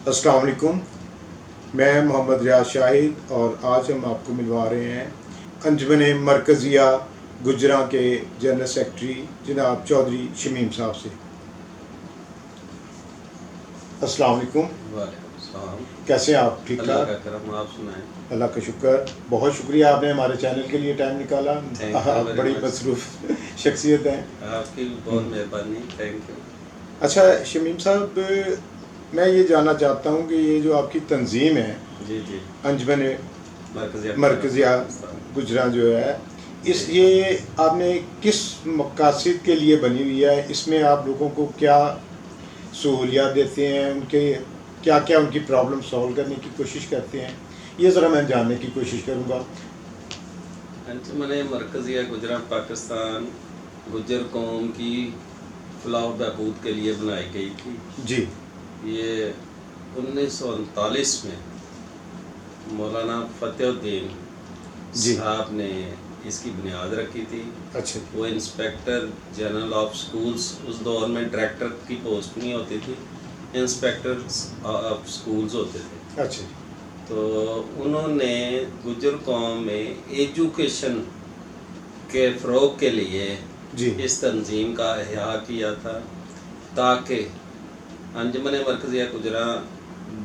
السلام علیکم، میں محمد ریاض شاہد اور آج ہم آپ کو ملوا رہے ہیں انجمن مرکزیہ گجراں کے جنرل سیکرٹری جناب چودھری شمیم صاحب سے۔ السلام علیکم۔ وعلیکم السلام۔ کیسے ہیں آپ؟ ٹھیک اللہ ٹھاک؟ کا کرم، آپ سنائیں۔ اللہ کا شکر، بہت شکریہ آپ نے ہمارے چینل کے لیے ٹائم نکالا۔ آپ بڑی مصروف شخصیت ہیں۔ آپ کی بہت مہربانی، تھینک یو۔ اچھا شمیم صاحب، میں یہ جاننا چاہتا ہوں کہ یہ جو آپ کی تنظیم ہے جی جی، انجمن مرکزیہ گجراں جو ہے، یہ آپ نے کس مقاصد کے لیے بنی ہوئی ہے؟ اس میں آپ لوگوں کو کیا سہولیات دیتے ہیں؟ ان کے کیا کیا ان کی پرابلم سالو کرنے کی کوشش کرتے ہیں؟ یہ ذرا میں جاننے کی کوشش کروں گا۔ انجمن مرکزیہ گجراں پاکستان گجر قوم کی فلاح و بہبود کے لیے بنائی گئی تھی۔ جی، یہ 1939 میں مولانا فتح الدین صاحب نے اس کی بنیاد رکھی تھی۔ اچھا، وہ انسپیکٹر جنرل آف سکولز، اس دور میں ڈائریکٹر کی پوسٹ نہیں ہوتی تھی، انسپیکٹر آف سکولز ہوتے تھے۔ اچھا، تو انہوں نے گجر قوم میں ایجوکیشن کے فروغ کے لیے جی، اس تنظیم کا احیاء کیا تھا، تاکہ انجمن مرکزیہ گجراں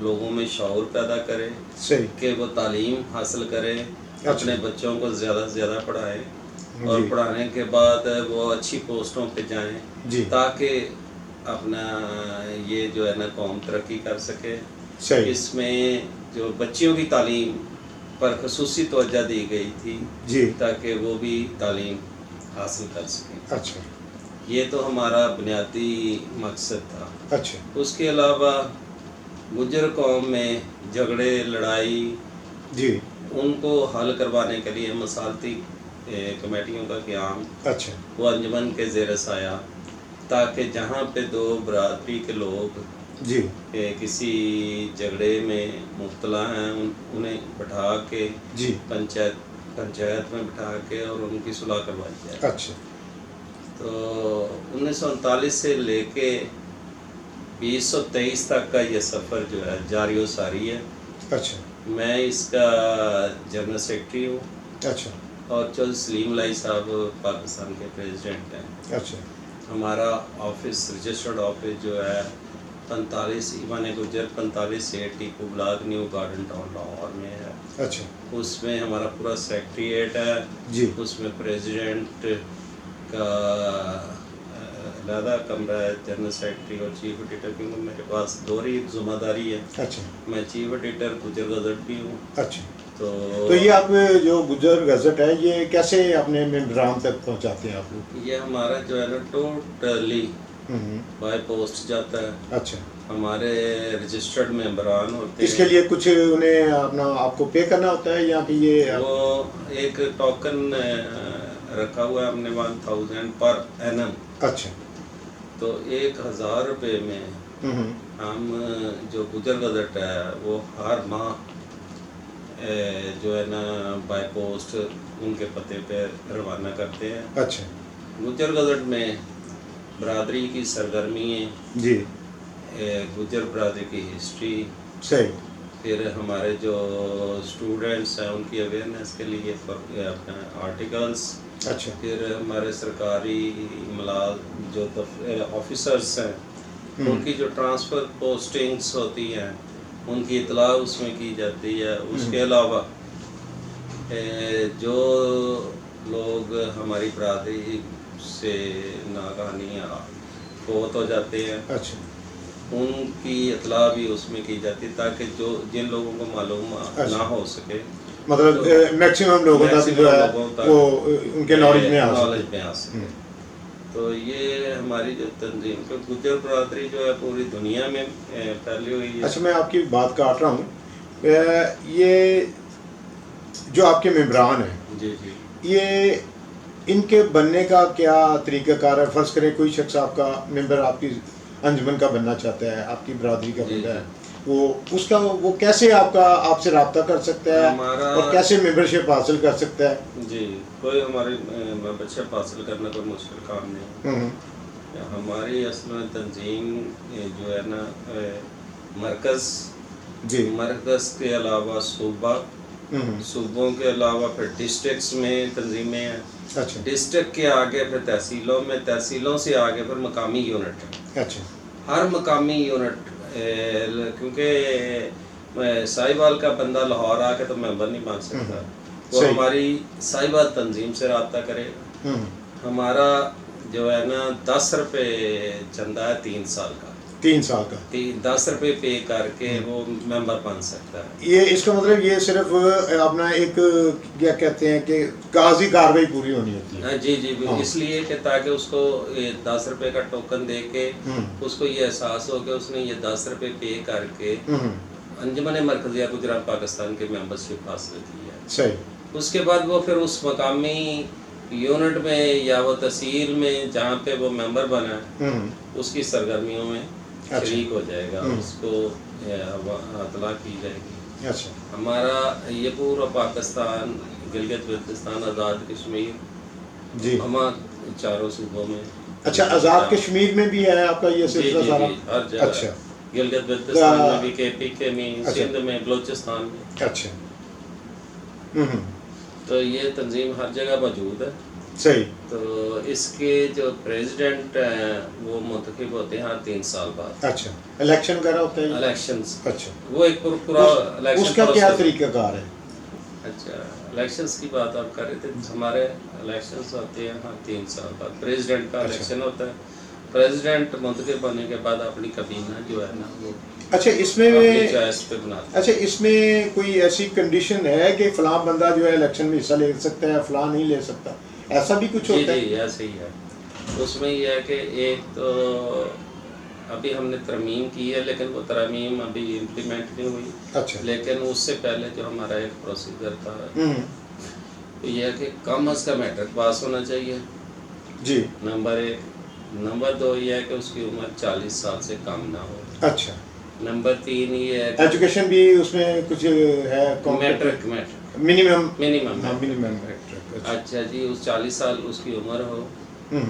لوگوں میں شعور پیدا کرے صحیح، کہ وہ تعلیم حاصل کریں، اپنے بچوں کو زیادہ سے زیادہ پڑھائیں اور جی، پڑھانے کے بعد وہ اچھی پوسٹوں پہ جائیں، جی، تاکہ اپنا یہ جو ہے نا قوم ترقی کر سکے۔ صحیح، اس میں جو بچیوں کی تعلیم پر خصوصی توجہ دی گئی تھی، جی، تاکہ وہ بھی تعلیم حاصل کر سکیں۔ اچھا، یہ تو ہمارا بنیادی مقصد تھا۔ اچھا، اس کے علاوہ گجر قوم میں جھگڑے، لڑائی، جی، ان کو حل کروانے کے لیے مصالحتی کمیٹیوں کا قیام اچھا، وہ انجمن کے زیر سایہ، تاکہ جہاں پہ دو برادری کے لوگ جی، کسی جھگڑے میں مبتلا ہیں، انہیں بٹھا کے جی، پنچایت میں بٹھا کے اور ان کی صلح کروائی جائے۔ اچھا، تو 1939 سے لے کے 2023 تک کا یہ سفر جو ہے جاری و ساری ہے۔ اچھا، میں اس کا جنرل سیکرٹری ہوں، اچھا، اور چودھری سلیم الہی صاحب پاکستان کے پریزیڈنٹ ہیں۔ اچھا، ہمارا آفس، رجسٹرڈ آفس جو ہے 45 ایوان گجر 45 Tipu block, new garden town Lahore میں ہے۔ اچھا، اس میں ہمارا پورا سیکریٹریٹ ہے۔ جی، اس میں پریزیڈنٹ کا علیحدہ کمرہ ہے، جنرل سیکرٹری اور چیف ایڈیٹر، کیونکہ میرے پاس دوہری ذمہ داری ہے۔ اچھا، میں چیف ایڈیٹر گجر گزٹ بھی ہوں۔ اچھا، تو یہ آپ جو گجر گزٹ ہے، یہ کیسے اپنے ممبران تک پہنچاتے ہیں آپ لوگ؟ یہ ہمارا جو ہے نا ٹوٹلی بائی پوسٹ جاتا ہے۔ اچھا، ہمارے رجسٹرڈ ممبران ہوتے ہیں۔ اس کے لیے کچھ انہیں اپنا آپ کو پے کرنا ہوتا ہے یا کہ یہ وہ ایک ٹوکن رکھا ہوا ہے ہم نے 1000 پر اینم۔ اچھا، تو 1000 روپے میں ہم جو گجر گزٹ ہے وہ ہر ماہ جو ہے نا بائی پوسٹ ان کے پتے پہ روانہ کرتے ہیں۔ اچھا، گجر گزٹ میں برادری کی سرگرمیاں، جی، گجر برادری کی ہسٹری، صحیح، پھر ہمارے جو اسٹوڈنٹس ہیں ان کی اویئرنیس کے لیے اپنا آرٹیکلس، اچھا، پھر ہمارے سرکاری جو آفیسرس ہیں ان کی جو ٹرانسفر پوسٹنگس ہوتی ہیں ان کی اطلاع اس میں کی جاتی ہے۔ اس کے علاوہ جو لوگ ہماری برادری سے ناگہانی فوت ہو جاتے ہیں، اچھا، ان کی اطلاع بھی اس میں کی جاتی ہے، تاکہ جن لوگوں کو معلوم نہ ہو سکے، مطلب میکسیمم لوگوں تک جو ہے وہ ان کے نالج میں آ سکے۔ تو یہ ہماری جو تنظیم ہے، گجر برادری جو ہے پوری دنیا میں پھیلی ہوئی ہے۔ اچھا، میں آپ کی بات کاٹ رہا ہوں، یہ جو آپ کے ممبران ہیں، جی جی، یہ ان کے بننے کا کیا طریقہ کار ہے؟ فرض کریں کوئی شخص آپ کا ممبر آپ کی انجمن کا بننا چاہتا ہے، آپ کی برادری کا بننا ہے، وہ کیسے آپ سے رابطہ کر سکتا ہے اور کیسے ممبرشپ حاصل کر سکتا ہے؟ جی، کوئی ہماری ممبرشپ حاصل کرنا کوئی مشکل کام نہیں ہے۔ ہماری اصل میں تنظیم جو ہے نا مرکز جی مرکز کے علاوہ صوبہ صوبوں کے علاوہ پھر ڈسٹرکٹس میں تنظیمیں ہیں اچھا ڈسٹرکٹ کے آگے پھر تحصیلوں میں تحصیلوں سے آگے پھر مقامی یونٹ اچھا ہر مقامی یونٹ کیونکہ ساہیوال کا بندہ لاہور آ کے تو ممبر نہیں بن سکتا وہ ہماری ساہیوال تنظیم سے رابطہ کرے گا ہمارا جو ہے نا 10 روپے چندہ ہے 3 سال کا 3 سال کا 10 روپے پے کر کے وہ ممبر بن سکتا ہے یہ اس کا مطلب یہ صرف اپنا ایک کیا کہتے ہیں کہ کاغذی کاروائی پوری ہونی ہوتی ہے جی جی اس لیے کہ تاکہ اس کو 10 روپے کا ٹوکن دے کے اس کو یہ احساس ہو کہ اس نے یہ 10 روپے پے کر کے انجمن مرکزیہ گجرات پاکستان کے ممبرشپ حاصل کی ہے صحیح اس کے بعد وہ پھر اس مقامی یونٹ میں یا وہ تحصیل میں جہاں پہ وہ ممبر بنا ہے اس کی سرگرمیوں میں شریک ہو جائے گا اس کو اطلاع کی جائے گی اچھا ہمارا یہ پورا پاکستان گلگت بلتستان آزاد کشمیر جی ہمارا 4 صوبوں میں اچھا آزاد کشمیر میں بھی ہے آپ کا یہ سلسلہ سارا ہر جگہ اچھا گلگت بلتستان میں بھی کے پی کے میں سندھ میں بلوچستان میں اچھا تو یہ تنظیم ہر جگہ موجود ہے صحیح تو اس کے جو پریزیڈنٹ ہیں وہ منتخب ہوتے ہیں ہر 3 سال بعد اچھا الیکشن وغیرہ ہوتا ہے الیکشنز اچھا وہ ایک پورا الیکشن اس کا کیا طریقہ کار ہے اچھا الیکشنز کی بات آپ کر رہے تھے ہمارے الیکشنز ہوتے ہیں ہر 3 سال بعد پریزیڈنٹ کا الیکشن ہوتا ہے پریزیڈنٹ منتخب ہونے کے بعد اپنی کابینہ جو ہے نا وہ اچھا اس میں چوائس پہ بناتے اچھا اس میں کوئی ایسی کنڈیشن ہے کہ فلاں بندہ جو ہے الیکشن میں حصہ لے سکتا ہے فلاں نہیں لے سکتا ایسا بھی کچھ ہوتا ہے جی ایسے ہی ہے اس میں یہ ہے کہ ایک تو ابھی ہم نے ترمیم کی ہے لیکن وہ ترمیم ابھی امپلیمنٹ نہیں ہوئی اچھا لیکن اس سے پہلے جو ہمارا ایک پروسیجر تھا یہ ہے کہ کم از کم میٹرک پاس ہونا چاہیے جی نمبر 1 نمبر 2 یہ ہے کہ اس کی عمر 40 سال سے کم نہ ہو اچھا نمبر 3 یہ ہے ایجوکیشن بھی اس میں کچھ ہے میٹرک منیمم میٹرک اچھا جی اس 40 سال اس کی عمر ہو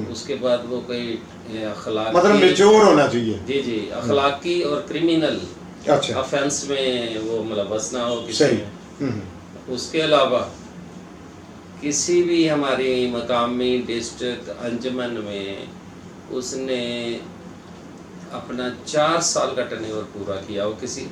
اس کے بعد وہ کوئی اخلاقی مطلب میچور ہونا چاہیے جی اخلاقی اور کرمینل اچھا افینس میں وہ ملوث نہ ہو کسی صحیح اس کے علاوہ کسی بھی ہماری مقامی ڈسٹرکٹ انجمن میں اس نے اپنا 4 سال کا ٹرن اوور پورا کیا ہو کسی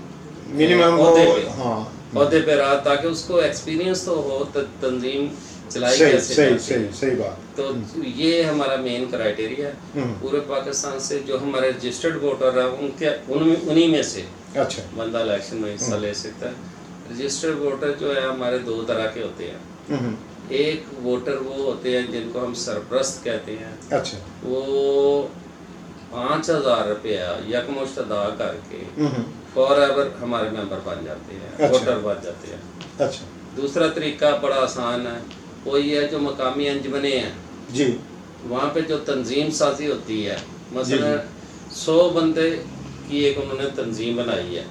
منیمم عہدے پہ رہا تاکہ اس کو ایکسپیرینس تو ہو تنظیم چلائی کیسے صحیح بات تو یہ ہمارا مین کرائٹیریا ہے پورے پاکستان سے جو ہمارے رجسٹرڈ ووٹر ہیں انہی میں سے اچھا بندہ الیکشن میں حصہ لے سکتا ہے رجسٹرڈ ووٹر جو ہے ہمارے 2 طرح کے ہوتے ہیں ایک ووٹر وہ ہوتے ہیں جن کو ہم سرپرست کہتے ہیں اچھا وہ 5000 روپیہ یکمشت ادا کر کے فار ایور ہمارے ممبر بن جاتے ہیں ووٹر بن جاتے ہیں اچھا دوسرا طریقہ بڑا آسان ہے وہ یہ ہے جو مقامی انجمنیں ہیں جی وہاں پہ جو تنظیم سازی ہوتی ہے مثلا 100 بندے کی ایک انہوں نے تنظیم بنائی ہے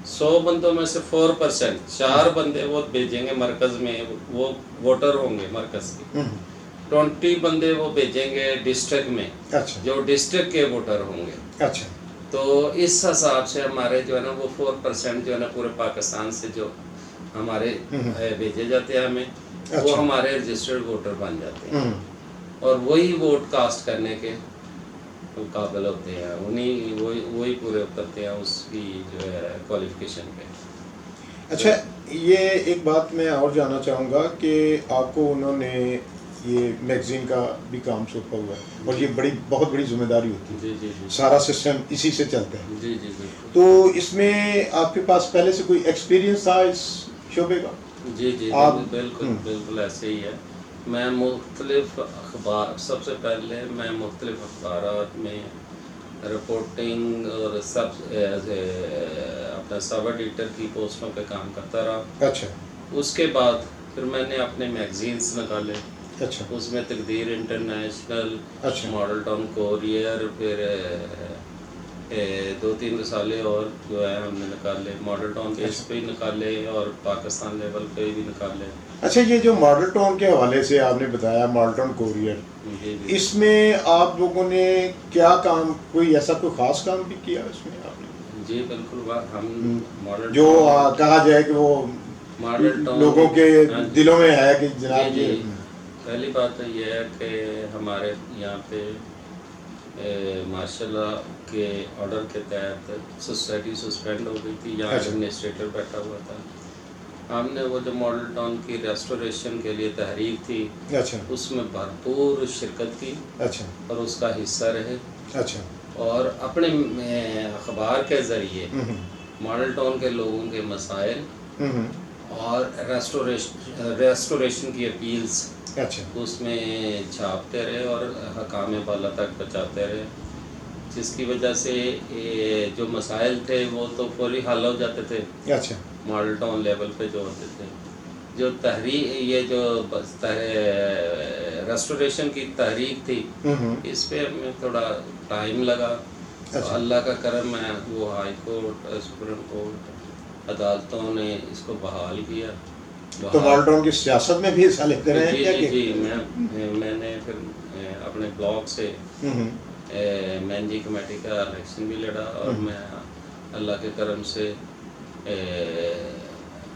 100 بندوں میں سے 4% 4 بندے وہ بھیجیں گے مرکز میں وہ ووٹر ہوں گے مرکز کے 20 بندے وہ بھیجیں گے ڈسٹرکٹ میں جو ڈسٹرکٹ کے ووٹر ہوں گے اچھا تو اس حساب سے ہمارے جو ہے نا وہ 4% جو ہے نا پورے پاکستان سے جو ہمارے بھیجے جاتے ہیں ہمیں وہ ہمارے رجسٹرڈ ووٹر بن جاتے ہیں اور وہی ووٹ کاسٹ کرنے کے قابل ہوتے ہیں وہی پورے اترتے ہیں اس کی جو ہے کوالیفیکیشن پہ اچھا یہ ایک بات میں اور جاننا چاہوں گا کہ آپ کو انہوں نے یہ میگزین کا بھی کام سونپا ہوا ہے اور یہ بہت بڑی ذمہ داری ہوتی ہے جی سارا سسٹم اسی سے چلتا ہے جی تو اس میں آپ کے پاس پہلے سے کوئی ایکسپیرینس تھا اس شعبے کا جی بالکل ایسے ہی ہے میں مختلف اخبار سب سے پہلے میں مختلف اخبارات میں رپورٹنگ اور اپنا سب ایڈیٹر کی پوسٹوں پہ کام کرتا رہا اچھا اس کے بعد پھر میں نے اپنے میگزینس نکالے اچھا اس میں تقدیر انٹرنیشنل اچھا ماڈل ٹاؤن کوریئر پھر 2-3 رسالے اور جو ہے ہم نے نکالے ماڈل ٹاؤن بیس پہ ہی نکالے اور پاکستان لیول پہ بھی نکالے اچھا یہ جو ماڈل ٹاؤن کے حوالے سے آپ نے بتایا ماڈل ٹاؤن کوریئر اس میں آپ لوگوں نے کیا کام کوئی ایسا کوئی خاص کام بھی کیا اس میں آپ نے جی بالکل ہم ماڈل جو کہا جائے کہ وہ ماڈل ٹاؤن لوگوں کے دلوں میں ہے کہ جناب جی پہلی بات تو یہ ہے کہ ہمارے یہاں پہ ماشاء اللہ کے آرڈر کے تحت سوسائٹی سسپینڈ ہو گئی تھی، یہاں ایڈمنسٹریٹر بیٹھا ہوا تھا. ہم نے وہ جو ماڈل ٹاؤن کی ریسٹوریشن کے لیے تحریک تھی اس میں بھرپور شرکت کی اور اس کا حصہ رہے، اور اپنے اخبار کے ذریعے ماڈل ٹاؤن کے لوگوں کے مسائل اور ریسٹوریشن کی اپیلز اس میں چھاپتے رہے اور حکام بالا تک پہنچاتے رہے، جس کی وجہ سے جو مسائل تھے وہ تو فوری حل ہو جاتے تھے. ماڈل ٹاؤن لیول پہ جو ہوتے تھے، جو یہ جو ریسٹوریشن کی تحریک تھی اس پہ ہمیں تھوڑا ٹائم لگا. اللہ کا کرم ہے، وہ ہائی کورٹ، سپریم کورٹ، عدالتوں نے اس کو بحال کیا. تو ماڈل ٹاؤن کی سیاست میں بھی حصہ لیتے رہے ہیں؟ جی میں نے پھر اپنے بلاک سے مین جی کمیٹی کا الیکشن بھی لڑا، اور میں اللہ کے کرم سے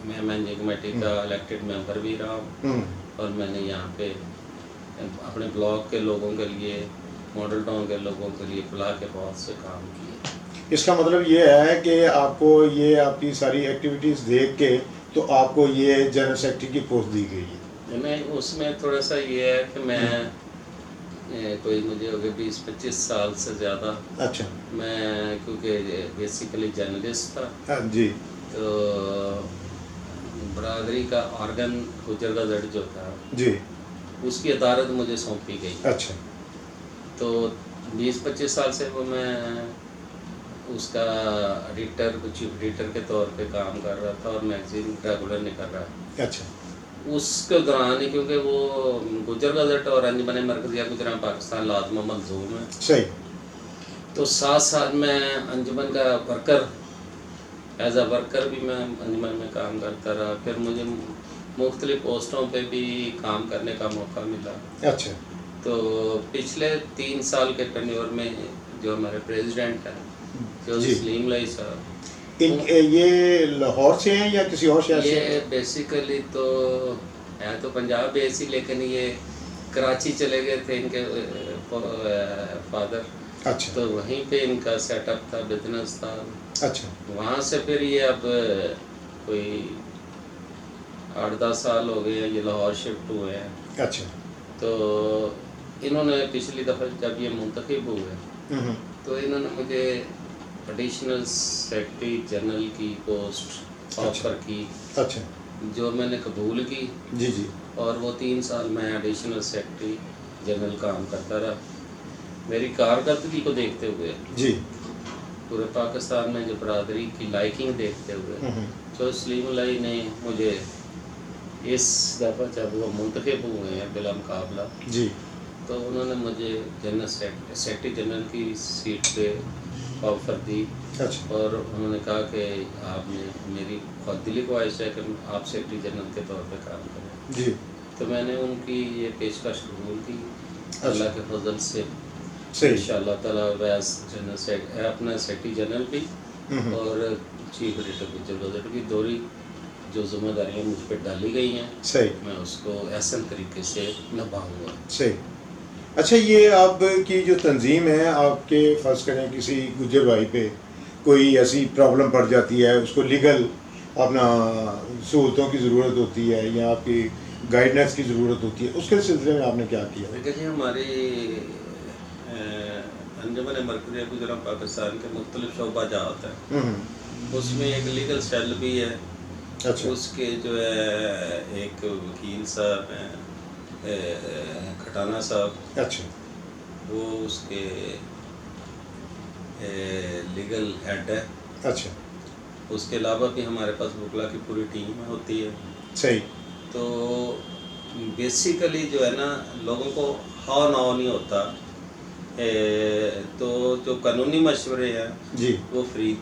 میں مین جی کمیٹی کا الیکٹڈ ممبر بھی رہا ہوں، اور میں نے یہاں پہ اپنے بلاک کے لوگوں کے لیے، ماڈل ٹاؤن کے لوگوں کے لیے فلاح کے بہت سے کام کیے. اس کا مطلب یہ ہے کہ آپ کو یہ آپ کی ساری ایکٹیویٹیز دیکھ کے تو آپ کو یہ جنرل سیکرٹری کی پوسٹ دی گئی ہے؟ میں اس میں تھوڑا سا یہ ہے کہ میں کوئی مجھے ہو گئے 20-25 سال سے زیادہ. میں کیونکہ بیسیکلی جرنلسٹ تھا جی، تو برادری کا آرگن گجر گزٹ جو تھا جی اس کی عدالت مجھے سونپی گئی. تو 20-25 سال سے وہ میں اس کا ایڈیٹر، چیف ایڈیٹر کے طور پہ کام کر رہا تھا، اور میگزین ریگولر نکل رہا. اس کے دوران ہی کیونکہ وہ گجر گزٹ اور انجمن مرکزیہ گجران پاکستان لازمہ ملزوم ہے، تو ساتھ ساتھ میں انجمن کا ورکر، ایز اے ورکر بھی میں انجمن میں کام کرتا رہا. پھر مجھے مختلف پوسٹوں پہ بھی کام کرنے کا موقع ملا. تو پچھلے 3 سال کے ٹینیور میں جو ہمارے پریزیڈنٹ ہیں سلیم لائی صاحب، یہ لاہور سے ہیں یا کسی اور شہر سے؟ یہ بیسیکلی تو ہے تو پنجاب بیسی، لیکن یہ کراچی چلے گئے تھے ان کے فادر، تو وہیں پہ ان کا سیٹ اپ تھا، بزنس تھا. وہاں سے پھر یہ اب کوئی 8-10 سال ہو گئے ہیں یہ لاہور شفٹ ہوئے ہیں. تو انہوں نے پچھلی دفعہ جب یہ منتخب ہوئے تو انہوں نے مجھے ایڈیشنل سیکرٹری جنرل کی پوسٹ آفر کی، جو میں نے قبول کی. اور وہ 3 سال میں ایڈیشنل سیکرٹری جنرل کام کرتا رہا. میری کارکردگی کو دیکھتے ہوئے پورے پاکستان میں جو برادری کی لائکنگ دیکھتے ہوئے تو سلیم لائی نے مجھے اس دفعہ جب وہ منتخب ہوئے ہیں بلا مقابلہ، تو انہوں نے مجھے جنرل سیکرٹری جنرل کی سیٹ پہ آفر دی، اور انہوں نے کہا کہ آپ نے، میری خود دلی خواہش ہے کہ آپ سیکرٹری جنرل کے طور پہ کام کریں. تو میں نے ان کی یہ پیشکش قبول کی. اللہ کے فضل سے انشاءاللہ تعالیٰ ویس جنرل اپنا سیکرٹری جنرل بھی اور چیف ایڈیٹر گجر گزٹ کی دوری جو ذمہ داریاں مجھ پہ ڈالی گئی ہیں، میں اس کو احسن طریقے سے نبھاؤں گا. اچھا، یہ آپ کی جو تنظیم ہے، آپ کے فرض کریں کسی گجر بھائی پہ کوئی ایسی پرابلم پڑ جاتی ہے، اس کو لیگل اپنا سہولتوں کی ضرورت ہوتی ہے یا آپ کی گائیڈنس کی ضرورت ہوتی ہے، اس کے سلسلے میں آپ نے کیا کیا؟ دیکھیں جی، ہماری انجمن مرکزیہ گجران پاکستان کے مختلف شعبہ جات ہیں، اس میں ایک لیگل سیل بھی ہے. اس کے جو ہے ایک وکیل صاحب ہیں کھٹانہ صاحب، وہ اس کے لیگل ہیڈ ہے. اس کے علاوہ بھی ہمارے پاس وکلا کی پوری ٹیم ہوتی ہے. تو بیسیکلی جو ہے نا، لوگوں کو ہاؤ ناؤ نہیں ہوتا، تو جو قانونی مشورے ہیں وہ فری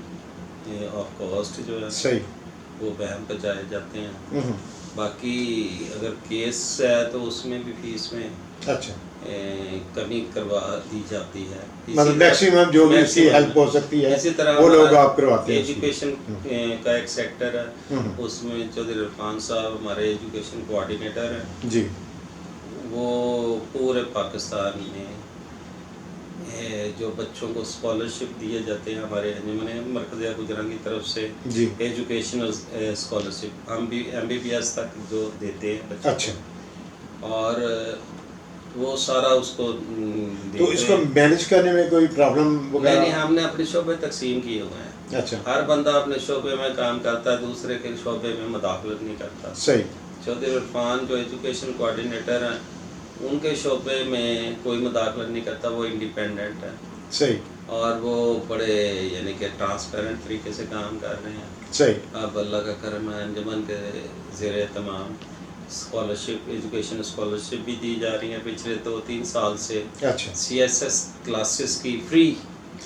آف کاسٹ جو ہے وہ بہم پہ جائے جاتے ہیں. باقی اگر کیس ہے تو اس میں بھی فیس میں کمی کروا دی جاتی ہے. مطلب میکسیمم جو بھی اس کی ہیلپ ہو سکتی ہے اسی طرح وہ لوگ آپ کرواتے ہیں. ایجوکیشن کا ایک سیکٹر ہے, اس میں چودھری عرفان صاحب ہمارے ایجوکیشن کوآرڈینیٹر ہیں جی. وہ پورے پاکستان میں جو بچوں کو اسکالرشپ دیے جاتے ہیں ہمارے انجمن مرکزیہ گجراں کی طرف سے جی. Educational scholarship M B B S تک جو دیتے ہیں بچوں اچھا. اور وہ سارا اس کو تو اس کو مینیج کرنے میں کوئی پرابلم وغیرہ؟ نہیں, ہم نے اپنے شعبے تقسیم کیے ہوئے ہیں. اچھا. ہر بندہ اپنے شعبے میں کام کرتا ہے, دوسرے کے شعبے میں مداخلت نہیں کرتا. صحیح. چودھری عرفان جو ایجوکیشن کوآرڈینیٹر ہیں ان کے شعبے میں کوئی مداخلت نہیں کرتا, وہ انڈیپینڈنٹ ہے. صحیح. اور وہ بڑے یعنی کہ ٹرانسپیرنٹ طریقے سے کام کر رہے ہیں. صحیح. اب اللہ کا کرم ہے, انجمن کے زیر اہتمام اسکالرشپ ایجوکیشن اسکالرشپ بھی دی جا رہی ہیں پچھلے 2-3 سال سے. اچھا. سی ایس ایس کلاسز کی فری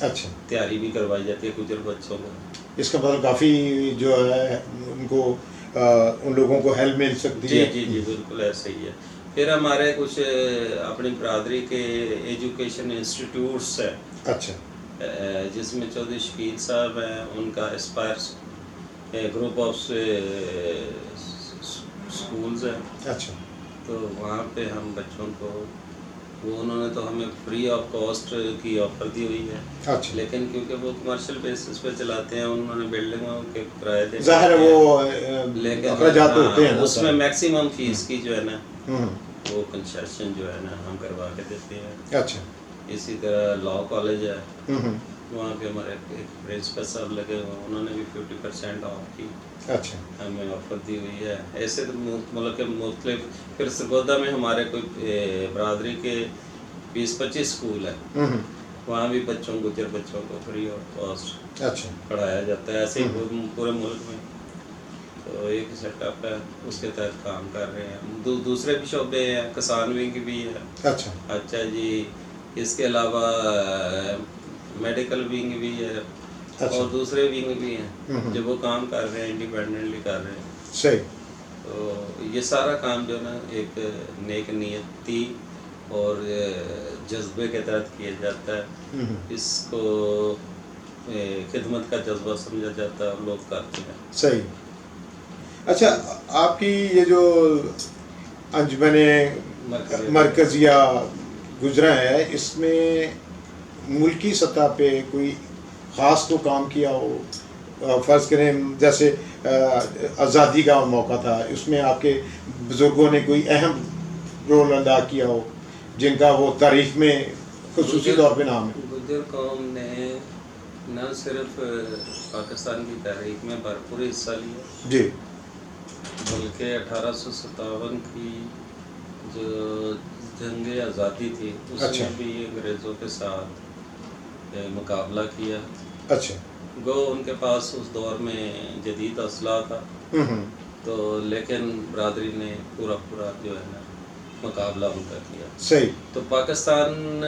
اچھا تیاری بھی کروائی جاتی ہے گجر بچوں کو. اس کا مطلب کافی جو ہے ان کو ان لوگوں کو ہیلپ مل سکتی ہے. جی جی بالکل ایسے ہی ہے. پھر ہمارے کچھ اپنی برادری کے ایجوکیشن انسٹیٹیوٹس ہیں. اچھا. جس میں چودھری شکیل صاحب ہیں, ان کا اسپائرس گروپ آف اسکولز ہیں. اچھا. تو وہاں پہ ہم بچوں کو وہ انہوں نے تو ہمیں فری آف کاسٹ کی آفر دی ہوئی ہے. اچھا. لیکن کیونکہ وہ کمرشل بیسس پہ چلاتے ہیں, انہوں نے بلڈنگوں کے کرائے دے ظاہر ہے وہ لیکن اخراجات ہوتے ہیں اس میں میکسیمم فیس کی جو ہے نا وہ کنسیشن جو ہے نا ہم کروا کے دیتے ہیں. اچھا. اسی طرح لاء کالج ہے, وہاں پہ ہمارے ایک پرنسپل صاحب لگے ہوئے, انہوں نے بھی 50% آف کی اچھا ہمیں آفر دی ہوئی ہے. ایسے تو ملک کے مختلف. پھر سرگودا میں ہمارے کوئی برادری کے 20-25 اسکول ہیں, وہاں بھی گجر بچوں کو فری آف کاسٹ اچھا پڑھایا جاتا ہے. ایسے ہی پورے ملک میں تو ایک سیٹ اپ ہے, اس کے تحت کام کر رہے ہیں. دوسرے بھی شعبے ہیں, کسان ونگ بھی ہے. اچھا. اچھا جی. اس کے علاوہ میڈیکل ونگ بھی ہے اور دوسرے ونگ بھی ہیں جو وہ کام کر رہے ہیں, انڈیپینڈنٹلی کر رہے ہیں. صحیح. تو یہ سارا کام جو ہے نا ایک نیک نیتی اور جذبے کے تحت کیا جاتا ہے. اس کو خدمت کا جذبہ سمجھا جاتا ہے اور لوگ کرتے ہیں. صحیح. اچھا, آپ کی یہ جو انجمن مرکزیہ گجراں ہے, اس میں ملکی سطح پہ کوئی خاص تو کام کیا ہو؟ فرض کریں جیسے آزادی کا موقع تھا, اس میں آپ کے بزرگوں نے کوئی اہم رول ادا کیا ہو جن کا وہ تاریخ میں خصوصی طور پہ نام ہے؟ گجر قوم نے نہ صرف پاکستان کی تاریخ میں بھرپور حصہ لیا جی, بلکہ 1857 کی جو جنگ آزادی تھی اس میں بھی انگریزوں کے ساتھ مقابلہ کیا. اچھا. گو ان کے پاس اس دور میں جدید اسلحہ تھا, تو لیکن برادری نے پورا جو ہے نا مقابلہ ان کا کیا. صحیح. تو پاکستان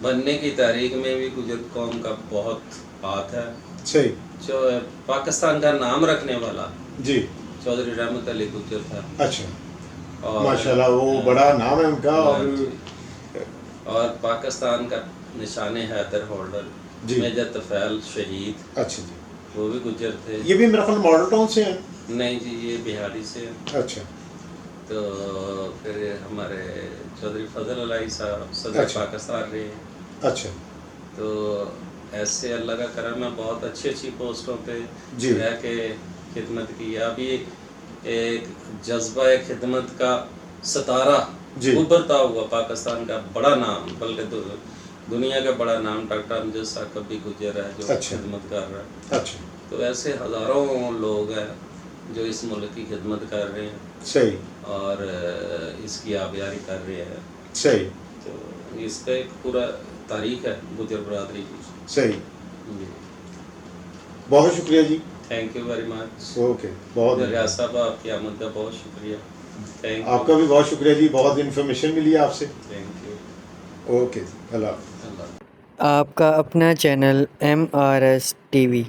بننے کی تاریخ میں بھی گجر قوم کا بہت ہاتھ ہے. صحیح. جو پاکستان کا نام رکھنے والا جی چودھری رحمت علی گجر تھا. اچھا. ماشاءاللہ, وہ بڑا نام ہے ان کا. اور پاکستان کا نشان حیدر ہولڈر میجر طفیل شہید. اچھا جی. وہ بھی گجر تھے. یہ بھی میرا خیال ماڈل ٹاؤن سے ہیں؟ نہیں جی, یہ بہاری سے ہیں. اچھا. تو پھر ہمارے چودھری فضل علائی صاحب صدر پاکستان رہے. اچھا. تو ایسے اللہ کا کرم ہے, بہت اچھی پوسٹوں پہ رہ کے خدمت کی. ابھی ایک جذبہ خدمت کا ستارہ ابھرتا ہوا پاکستان کا بڑا نام, بلکہ دنیا کا بڑا نام, ڈاکٹر امجد ثاقب بھی گجر ہے جو خدمت کر رہا ہے. اچھا. تو ایسے ہزاروں لوگ ہیں جو اس ملک کی خدمت کر رہے ہیں. صحیح. اور اس کی آبیاری کر رہے ہیں. صحیح. تو اس کا ایک پورا تاریخ ہے گجر برادری کی. صحیح. بہت شکریہ جی. Thank you very much. Okay. بہت ریاض صاحب آپ کی آمد کا بہت شکریہ. آپ کا بھی بہت شکریہ جی, بہت انفارمیشن ملی آپ سے. Thank you. اوکے, اللہ حافظ. آپ کا اپنا چینل MRS TV.